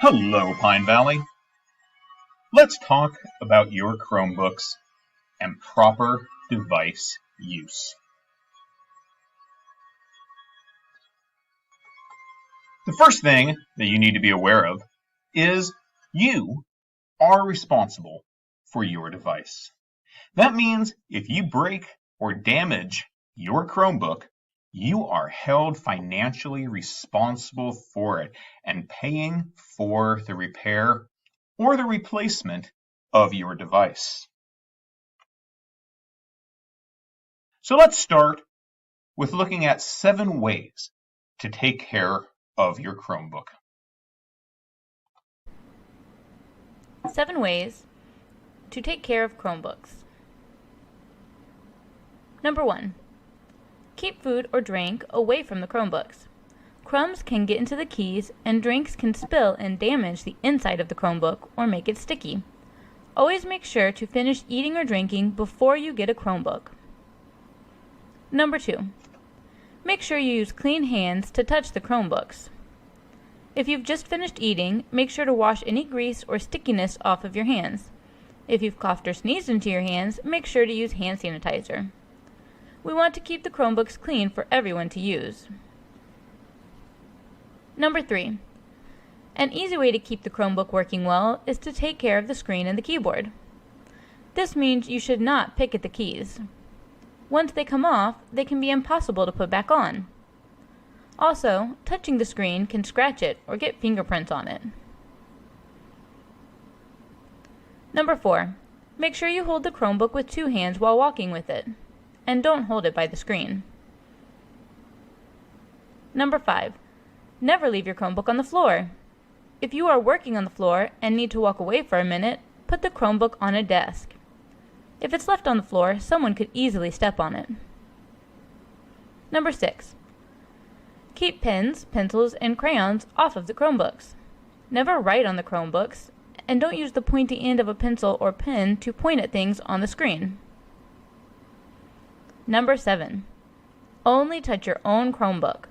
Hello, Pine Valley. Let's talk about your Chromebooks and proper device use. The first thing that you need to be aware of is you are responsible for your device. That means if you break or damage your Chromebook, you are held financially responsible for it and paying for the repair or the replacement of your device. So let's start with looking at 7 ways to take care of your Chromebook. 7 ways to take care of Chromebooks. Number 1. Keep food or drink away from the Chromebooks. Crumbs can get into the keys and drinks can spill and damage the inside of the Chromebook or make it sticky. Always make sure to finish eating or drinking before you get a Chromebook. Number 2. Make sure you use clean hands to touch the Chromebooks. If you've just finished eating, make sure to wash any grease or stickiness off of your hands. If you've coughed or sneezed into your hands, make sure to use hand sanitizer. We want to keep the Chromebooks clean for everyone to use. Number 3. An easy way to keep the Chromebook working well is to take care of the screen and the keyboard. This means you should not pick at the keys. Once they come off, they can be impossible to put back on. Also, touching the screen can scratch it or get fingerprints on it. Number 4. Make sure you hold the Chromebook with 2 hands while walking with it, and don't hold it by the screen. Number 5. Never leave your Chromebook on the floor. If you are working on the floor and need to walk away for a minute, put the Chromebook on a desk. If it's left on the floor, someone could easily step on it. Number 6. Keep pens, pencils, and crayons off of the Chromebooks. Never write on the Chromebooks, and don't use the pointy end of a pencil or pen to point at things on the screen. Number 7. Only touch your own Chromebook.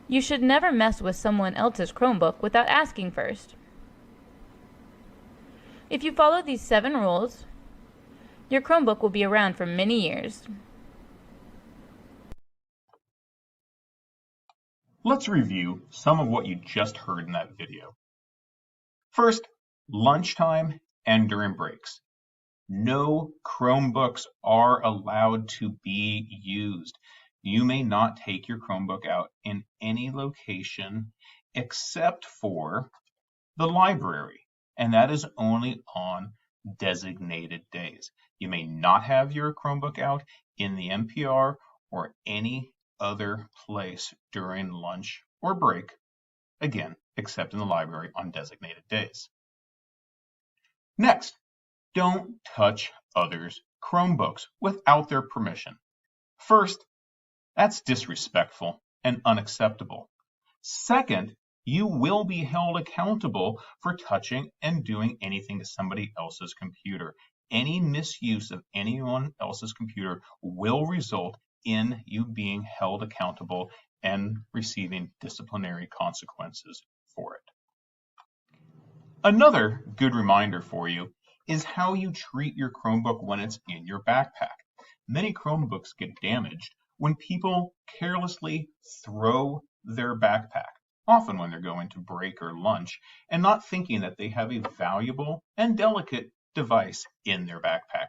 You should never mess with someone else's Chromebook without asking first. If you follow these 7 rules, your Chromebook will be around for many years. Let's review some of what you just heard in that video. First, lunchtime and during breaks. No Chromebooks are allowed to be used. You may not take your Chromebook out in any location except for the library, and that is only on designated days. You may not have your Chromebook out in the NPR or any other place during lunch or break, again, except in the library on designated days. Next, don't touch others' Chromebooks without their permission. First, that's disrespectful and unacceptable. Second, you will be held accountable for touching and doing anything to somebody else's computer. Any misuse of anyone else's computer will result in you being held accountable and receiving disciplinary consequences for it. Another good reminder for you is how you treat your Chromebook when it's in your backpack. Many Chromebooks get damaged when people carelessly throw their backpack, often when they're going to break or lunch, and not thinking that they have a valuable and delicate device in their backpack.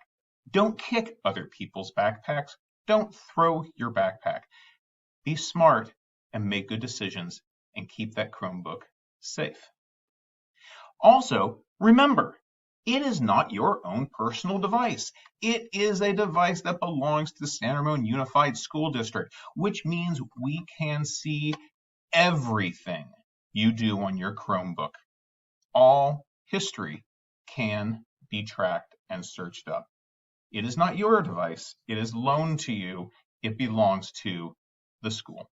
Don't kick other people's backpacks. Don't throw your backpack. Be smart and make good decisions and keep that Chromebook safe. Also, remember, it is not your own personal device. It is a device that belongs to the San Ramon Unified School District, which means we can see everything you do on your Chromebook. All history can be tracked and searched up. It is not your device. It is loaned to you. It belongs to the school.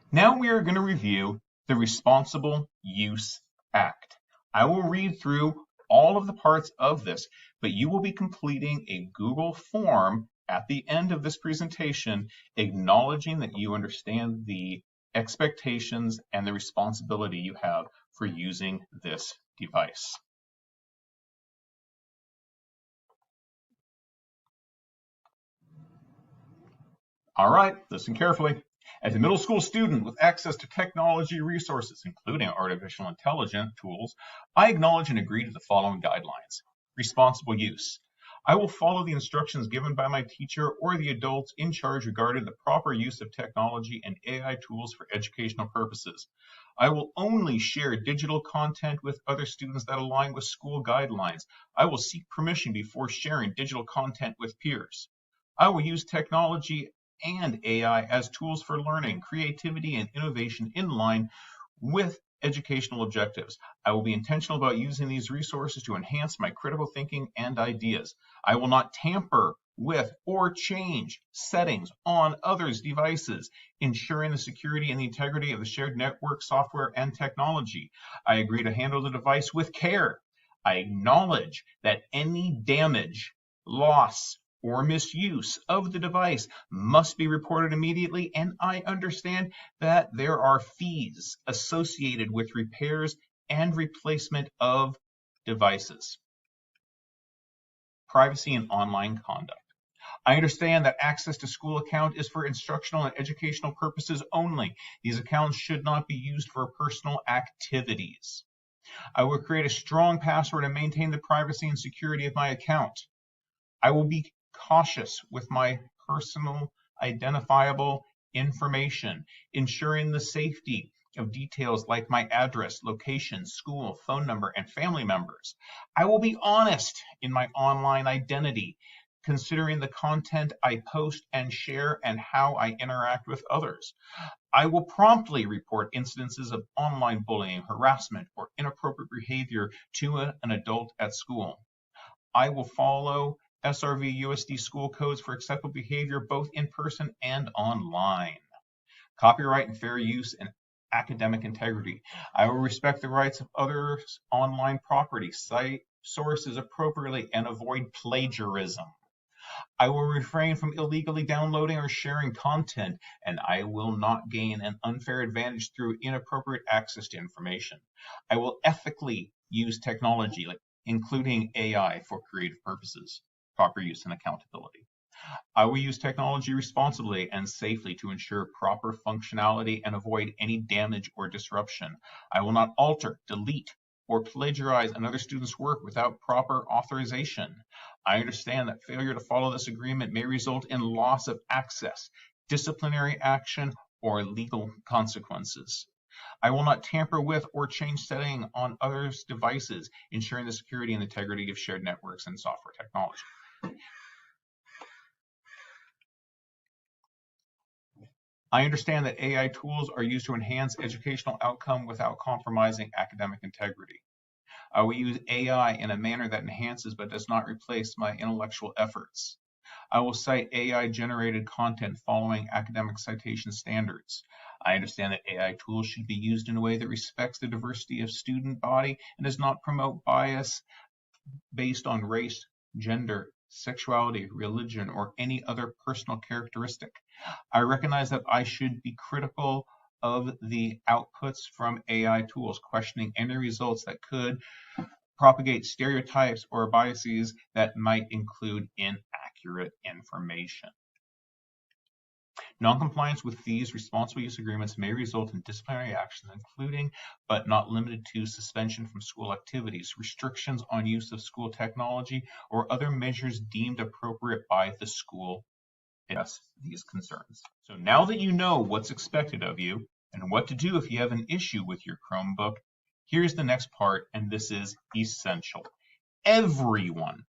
Now we are going to review the Responsible Use Act. I will read through all of the parts of this, but you will be completing a Google form at the end of this presentation, acknowledging that you understand the expectations and the responsibility you have for using this device. All right, listen carefully. As a middle school student with access to technology resources, including artificial intelligence tools, I acknowledge and agree to the following guidelines. Responsible use. I will follow the instructions given by my teacher or the adults in charge regarding the proper use of technology and AI tools for educational purposes. I will only share digital content with other students that align with school guidelines. I will seek permission before sharing digital content with peers. I will use technology and AI as tools for learning, creativity, and innovation in line with educational objectives. I will be intentional about using these resources to enhance my critical thinking and ideas. I will not tamper with or change settings on others' devices, ensuring the security and the integrity of the shared network, software, and technology. I agree to handle the device with care. I acknowledge that any damage, loss, or misuse of the device must be reported immediately, and I understand that there are fees associated with repairs and replacement of devices. Privacy and online conduct. I understand that access to school account is for instructional and educational purposes only. These accounts should not be used for personal activities. I will create a strong password and maintain the privacy and security of my account. I will be cautious with my personal identifiable information, ensuring the safety of details like my address, location, school, phone number, and family members. I will be honest in my online identity, considering the content I post and share and how I interact with others. I will promptly report incidences of online bullying, harassment, or inappropriate behavior to an adult at school. I will follow SRV USD school codes for acceptable behavior both in person and online. Copyright and fair use and academic integrity. I will respect the rights of others' online property, cite sources appropriately, and avoid plagiarism. I will refrain from illegally downloading or sharing content, and I will not gain an unfair advantage through inappropriate access to information. I will ethically use technology, including AI, for creative purposes. Proper use and accountability. I will use technology responsibly and safely to ensure proper functionality and avoid any damage or disruption. I will not alter, delete, or plagiarize another student's work without proper authorization. I understand that failure to follow this agreement may result in loss of access, disciplinary action, or legal consequences. I will not tamper with or change setting on others' devices, ensuring the security and integrity of shared networks and software technology. I understand that AI tools are used to enhance educational outcome without compromising academic integrity. I will use AI in a manner that enhances but does not replace my intellectual efforts. I will cite AI-generated content following academic citation standards. I understand that AI tools should be used in a way that respects the diversity of student body and does not promote bias based on race, gender, sexuality, religion, or any other personal characteristic. I recognize that I should be critical of the outputs from AI tools, questioning any results that could propagate stereotypes or biases that might include inaccurate information. Noncompliance with these responsible use agreements may result in disciplinary actions, including but not limited to suspension from school activities, restrictions on use of school technology, or other measures deemed appropriate by the school. Yes, these concerns. So now that you know what's expected of you and what to do if you have an issue with your Chromebook, here's the next part, and this is essential. Everyone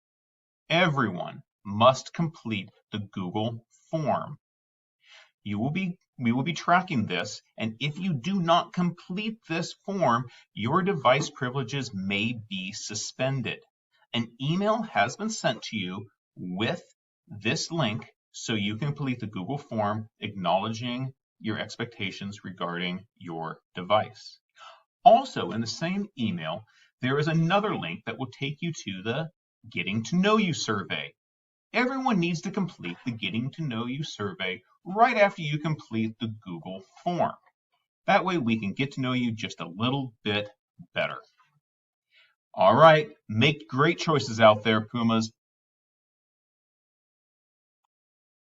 must complete the Google form. We will be tracking this, and if you do not complete this form, your device privileges may be suspended. An email has been sent to you with this link so you can complete the Google form acknowledging your expectations regarding your device. Also, in the same email, there is another link that will take you to the Getting to Know You survey. Everyone needs to complete the Getting to Know You survey right after you complete the Google form. That way we can get to know you just a little bit better. All right, make great choices out there, Pumas.